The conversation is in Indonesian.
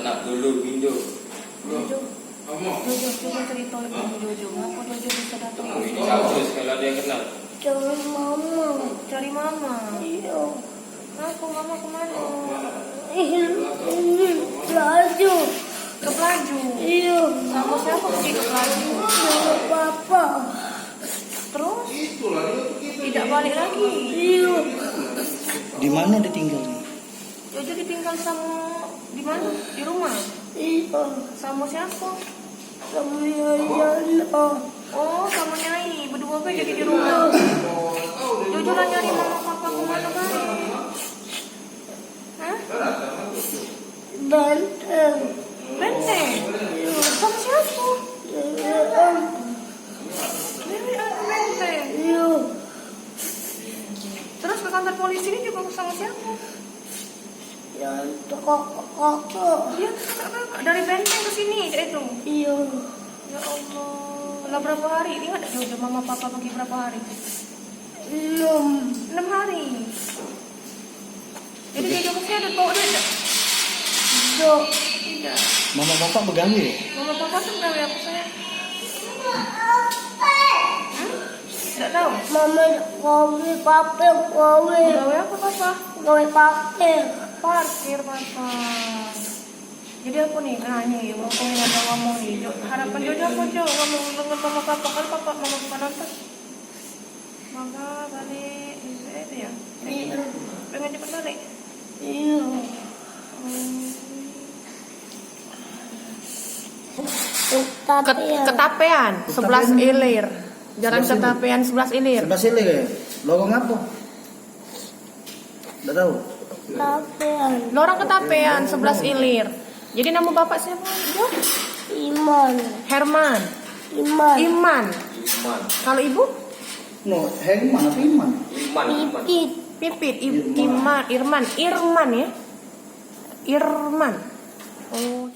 anak dulu Bindo. Jojo, coba cerita lebih Jojo. Ngapa Jojo bisa datang ke sini? Bagus kalau ada yang kenal. Cari mama. Cari mama. Iya. Kenapa mama kemana? Ini pelaju. Ke Pelaju. Iya. Sama siapa pergi ke Pelaju? Sama papa. Terus tidak balik lagi. Iya. Di mana dia tinggalnya? Jojo ditinggal sama di mana? Di rumah. Iya. Sama siapa? Sama Yana. Oh, sama Nyai. Berdua kan jadi di rumah. Jojo lah nyari mama papa kemana balik? Hah? Banteng. Benteng. Sama siapa? Dewi aku benteng. Iya. Terus ke kantor polisi ini juga sama siapa? Yang kakak. Iya, kakak dari benteng ke sini itu. Iya. Ya Allah. Lah berapa hari? Ingat gak Jojo mama papa pergi berapa hari? 6 hari. Jadi Jojo masih ada bawa duit gak? Tidak. Mama bapak begawe ya? Mama papa tuh gawe apa saya? Tidak tahu. Mama gawe papel gawe. Gawe apa papa? Gawe papel. Parkir papa. Jadi aku nih nanya ya, mau ada ngomong nih. Harapan Jojo apa Jo? Ngomong dengan mama papa kan papa mama papa nonton. Mama balik itu ya. Iya. Pengen cepet balik. Iya. Ketapean 11 Ilir. Jalan Ketapean 11 Ilir. Sebelah sini ya? Lorong apa? Udah tahu? Tapean. Lorong Ketapean 11 Ilir. Jadi nama bapak siapa? Jo? Iman. Herman. Iman. Iman. Iman. Kalau ibu? No, Herman apa Iman? Iman. Pipit. Pipit. Iman. Irman ya? Irman. Oh.